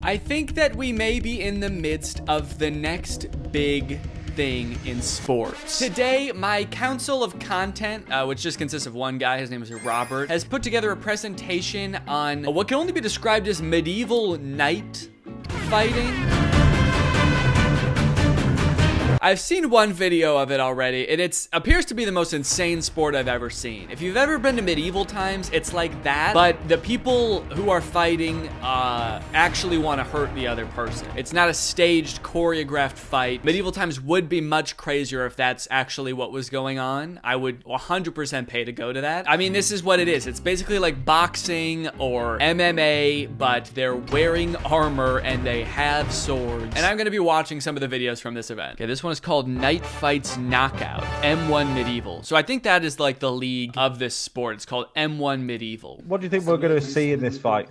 I think that we may be in the midst of the next big thing in sports. Today, my council of content, which just consists of one guy, his name is Robert, has put together a presentation on what can only be described as medieval knight fighting. I've seen one video of it already, and it appears to be the most insane sport I've ever seen. If you've ever been to medieval times, it's like that, but the people who are fighting actually want to hurt the other person. It's not a staged, choreographed fight. Medieval times would be much crazier if that's actually what was going on. I would 100% pay to go to that. I mean, this is what it is. It's basically like boxing or MMA, but they're wearing armor and they have swords. And I'm gonna be watching some of the videos from this event. Okay, this one is called Night Fights Knockout, M1 Medieval. So I think that is like the league of this sport. It's called M1 Medieval. What do you think we're going to see in this fight?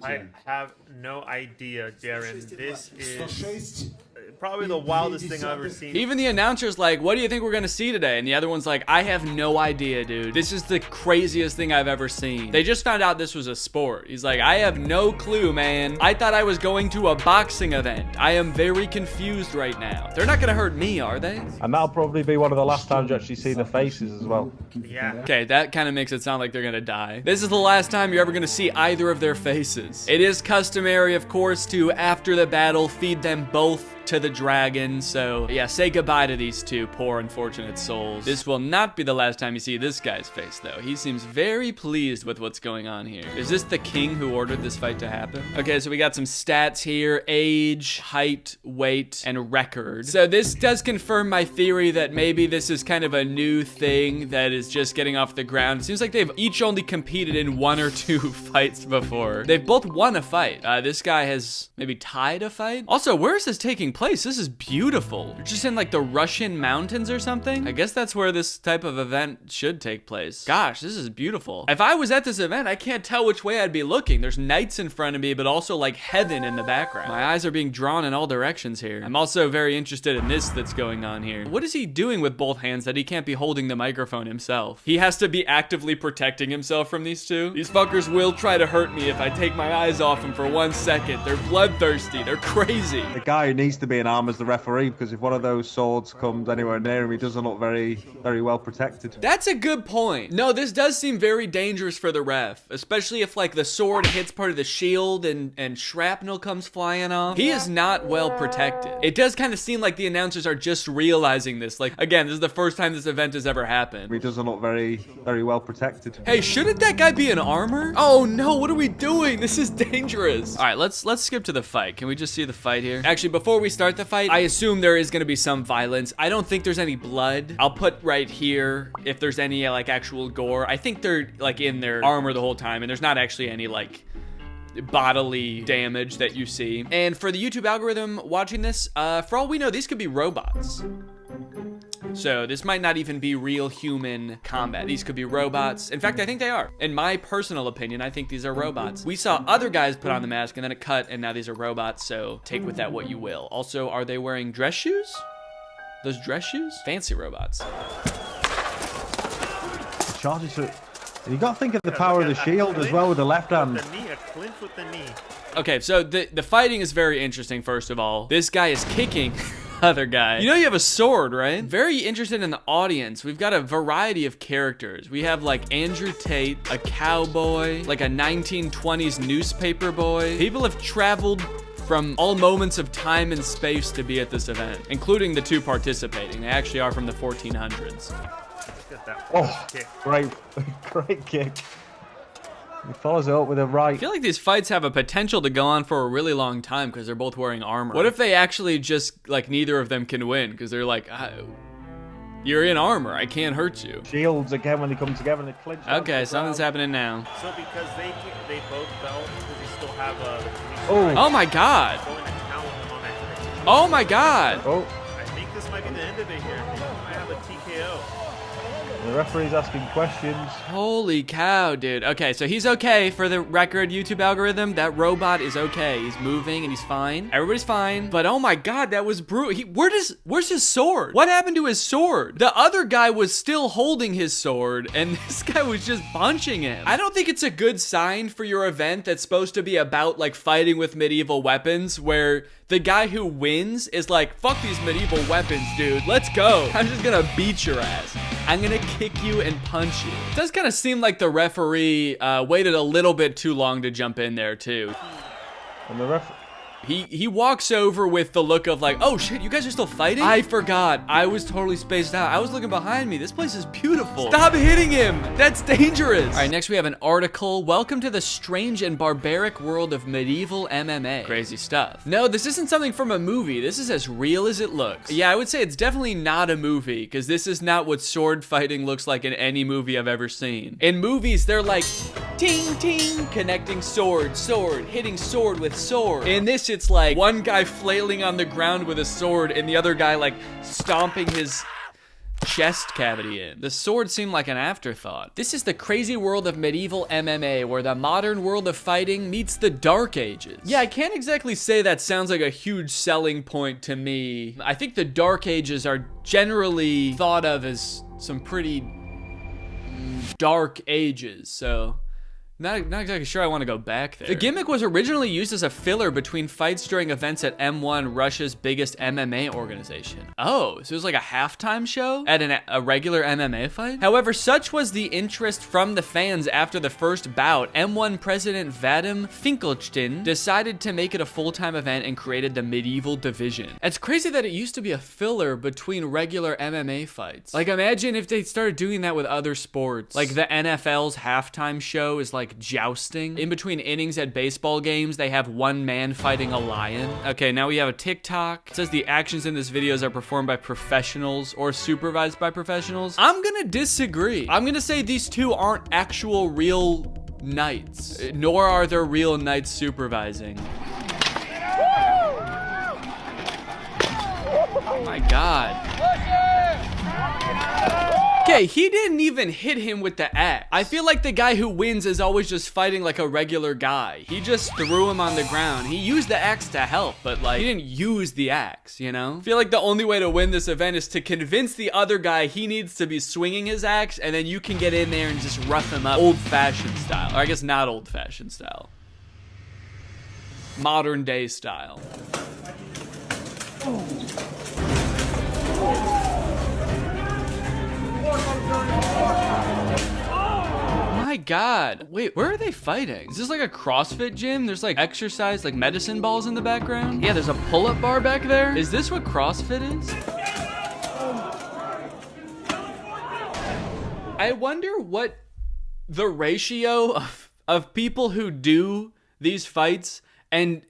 I have no idea, Darren. This is probably the wildest thing I've ever seen. Even the announcer's like, what do you think we're gonna see today? And the other one's like, I have no idea, dude. This is the craziest thing I've ever seen. They just found out this was a sport. He's like, I have no clue, man. I thought I was going to a boxing event. I am very confused right now. They're not gonna hurt me, are they? And that'll probably be one of the last times you actually see the faces as well. Yeah. Okay, that kind of makes it sound like they're gonna die. This is the last time you're ever gonna see either of their faces. It is customary, of course, to, after the battle, feed them both to the dragon. So yeah, say goodbye to these two poor unfortunate souls. This will not be the last time you see this guy's face though. He seems very pleased with what's going on here. Is this the king who ordered this fight to happen? Okay, so we got some stats here: age, height, weight, and record. So this does confirm my theory that maybe this is kind of a new thing that is just getting off the ground. It seems like they've each only competed in 1 or 2 fights before. They've both won a fight. This guy has maybe tied a fight. Also, where is this taking place? This is beautiful. You're just in like the Russian mountains or something. I guess that's where this type of event should take place. Gosh, this is beautiful. If I was at this event, I can't tell which way I'd be looking. There's knights in front of me, but also like heaven in the background. My eyes are being drawn in all directions here. I'm also very interested in this that's going on here. What is he doing with both hands that he can't be holding the microphone himself? He has to be actively protecting himself from these two. These fuckers will try to hurt me if I take my eyes off them for 1 second. They're bloodthirsty. They're crazy. The guy who needs to be in arm as the referee, because if one of those swords comes anywhere near him, he doesn't look very well protected. That's a good point. No, this does seem very dangerous for the ref, especially if like the sword hits part of the shield and shrapnel comes flying off. He is not well protected. It does kind of seem like the announcers are just realizing this. Like, again, this is the first time this event has ever happened. He doesn't look very well protected. Hey, shouldn't that guy be in armor? Oh no, what are we doing? This is dangerous. All right, let's skip to the fight. Can we just see the fight here? Actually, before we start the fight, I assume there is gonna be some violence. I don't think there's any blood. I'll put right here if there's any like actual gore. I think they're like in their armor the whole time and there's not actually any like bodily damage that you see. And for the YouTube algorithm watching this, for all we know, these could be robots. So this might not even be real human combat. These could be robots. In fact, I think they are. In my personal opinion, I think these are robots. We saw other guys put on the mask and then it cut and now these are robots. So take with that what you will. Also, are they wearing dress shoes? Those dress shoes? Fancy robots. Charges to... You got to think of the power of the shield as well with the left hand. A clinch with the knee. Okay, so the fighting is very interesting, first of all. This guy is kicking other guy. You know you have a sword, right? Very interested in the audience. We've got a variety of characters. We have like Andrew Tate, a cowboy, like a 1920s newspaper boy. People have traveled from all moments of time and space to be at this event, including the 2 participating. They actually are from the 1400s. Oh, kick. Great kick. He follows it up with a right. I feel like these fights have a potential to go on for a really long time because they're both wearing armor. What if they actually just, like, neither of them can win because they're like, you're in armor, I can't hurt you. Shields again when they come together and they clinch. Okay, something's happening now. So because they both fell, because they still have Oh my god. Oh my god. Oh. I think this might be the end of it here. I think we might have a TKO. The referee's asking questions. Holy cow, dude. Okay, so he's okay for the record YouTube algorithm. That robot is okay. He's moving and he's fine. Everybody's fine. But oh my God, that was brutal. Where's his sword? What happened to his sword? The other guy was still holding his sword and this guy was just punching him. I don't think it's a good sign for your event that's supposed to be about like fighting with medieval weapons where the guy who wins is like, fuck these medieval weapons, dude. Let's go. I'm just gonna beat your ass. I'm gonna kick you and punch you. It does kind of seem like the referee waited a little bit too long to jump in there too. And the ref... He walks over with the look of like, oh shit, you guys are still fighting? I forgot. I was totally spaced out. I was looking behind me. This place is beautiful. Stop hitting him. That's dangerous. All right, next we have an article. Welcome to the strange and barbaric world of medieval MMA. Crazy stuff. No, this isn't something from a movie. This is as real as it looks. Yeah, I would say it's definitely not a movie because this is not what sword fighting looks like in any movie I've ever seen. In movies, they're like, ting, ting, connecting sword, sword, hitting sword with sword. In this, it's like one guy flailing on the ground with a sword and the other guy like stomping his chest cavity in. The sword seemed like an afterthought. This is the crazy world of medieval MMA where the modern world of fighting meets the Dark Ages. Yeah, I can't exactly say that sounds like a huge selling point to me. I think the Dark Ages are generally thought of as some pretty dark ages, so not exactly sure I want to go back there. The gimmick was originally used as a filler between fights during events at M1, Russia's biggest MMA organization. Oh, so it was like a halftime show at a regular MMA fight? However, such was the interest from the fans after the first bout, M1 President Vadim Finkelstein decided to make it a full-time event and created the Medieval Division. It's crazy that it used to be a filler between regular MMA fights. Like, imagine if they started doing that with other sports. Like, the NFL's halftime show is like jousting. In between innings at baseball games, they have one man fighting a lion. Okay, now we have a TikTok. It says the actions in this videos are performed by professionals or supervised by professionals. I'm gonna disagree. I'm gonna say these two aren't actual real knights, nor are there real knights supervising. Oh my God. Okay, he didn't even hit him with the axe. I feel like the guy who wins is always just fighting like a regular guy. He just threw him on the ground. He used the axe to help, but like, he didn't use the axe, you know? I feel like the only way to win this event is to convince the other guy he needs to be swinging his axe, and then you can get in there and just rough him up old-fashioned style. Or I guess not old-fashioned style. Modern day style. My God. Wait, where are they fighting? Is this like a CrossFit gym? There's like exercise, like medicine balls in the background. Yeah, there's a pull-up bar back there. Is this what CrossFit is? I wonder what the ratio of people who do these fights and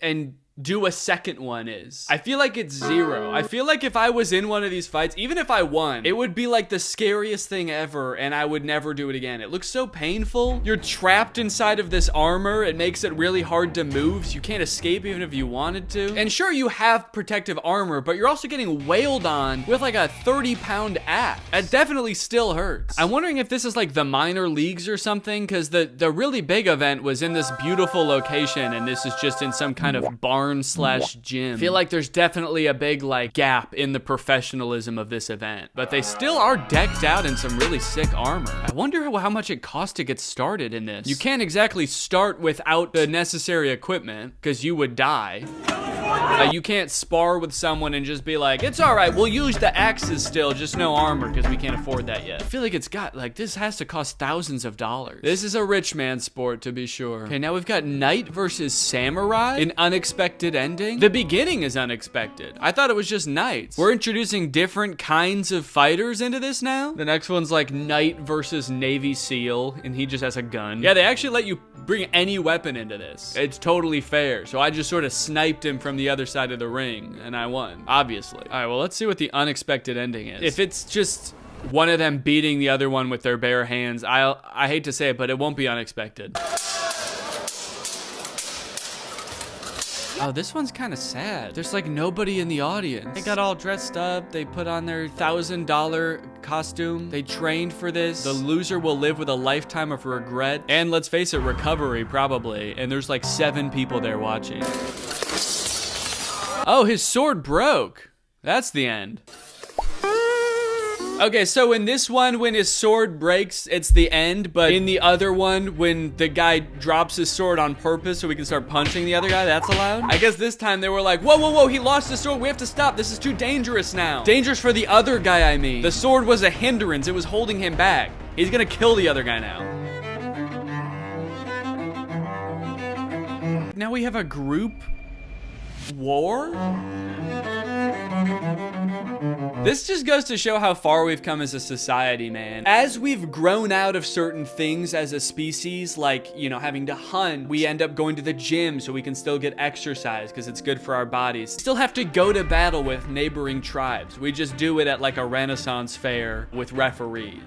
do a second one is. I feel like it's 0. I feel like if I was in one of these fights, even if I won, it would be like the scariest thing ever and I would never do it again. It looks so painful. You're trapped inside of this armor. It makes it really hard to move, so you can't escape even if you wanted to. And sure, you have protective armor, but you're also getting wailed on with like a 30-pound axe. It definitely still hurts. I'm wondering if this is like the minor leagues or something, because the really big event was in this beautiful location and this is just in some kind of barn / gym. I feel like there's definitely a big like gap in the professionalism of this event, but they still are decked out in some really sick armor. I wonder how much it costs to get started in this. You can't exactly start without the necessary equipment because you would die. You can't spar with someone and just be like, it's all right, we'll use the axes still, just no armor because we can't afford that yet. I feel like it's got, like, this has to cost thousands of dollars. This is a rich man sport, to be sure. Okay, now we've got knight versus samurai, an unexpected ending. The beginning is unexpected. I thought it was just knights. We're introducing different kinds of fighters into this now. The next one's like knight versus Navy SEAL, and he just has a gun. Yeah, they actually let you bring any weapon into this. It's totally fair. So I just sort of sniped him from the other side of the ring, and I won, obviously. All right, well, let's see what the unexpected ending is. If it's just one of them beating the other one with their bare hands, I hate to say it, but it won't be unexpected. Oh, this one's kind of sad. There's like nobody in the audience. They got all dressed up. They put on their $1,000 costume. They trained for this. The loser will live with a lifetime of regret. And let's face it, recovery probably. And there's like 7 people there watching. Oh, his sword broke. That's the end. Okay, so in this one, when his sword breaks, it's the end. But in the other one, when the guy drops his sword on purpose so we can start punching the other guy, that's allowed? I guess this time they were like, whoa, whoa, whoa, he lost his sword. We have to stop. This is too dangerous now. Dangerous for the other guy, I mean. The sword was a hindrance. It was holding him back. He's gonna kill the other guy now. Now we have a group war? This just goes to show how far we've come as a society, man. As we've grown out of certain things as a species, like, you know, having to hunt, we end up going to the gym so we can still get exercise because it's good for our bodies. Still have to go to battle with neighboring tribes. We just do it at like a Renaissance fair with referees.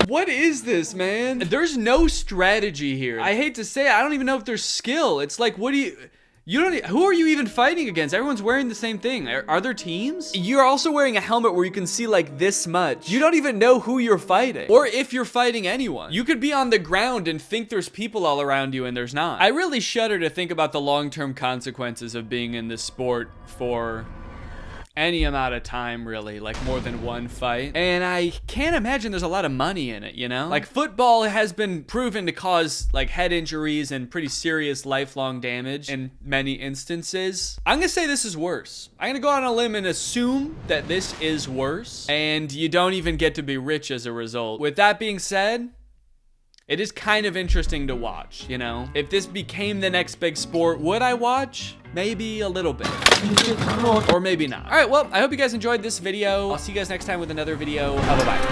What is this, man? There's no strategy here. I hate to say it, I don't even know if there's skill. It's like, what do you don't, who are you even fighting against? Everyone's wearing the same thing. Are there teams? You're also wearing a helmet where you can see like this much. You don't even know who you're fighting or if you're fighting anyone. You could be on the ground and think there's people all around you and there's not. I really shudder to think about the long-term consequences of being in this sport for any amount of time, really, like more than one fight. And I can't imagine there's a lot of money in it, you know? Like football has been proven to cause like head injuries and pretty serious lifelong damage in many instances. I'm gonna say this is worse. I'm gonna go out on a limb and assume that this is worse, and you don't even get to be rich as a result. With that being said, it is kind of interesting to watch, you know? If this became the next big sport, would I watch? Maybe a little bit. Or maybe not. All right, well, I hope you guys enjoyed this video. I'll see you guys next time with another video. Bye-bye.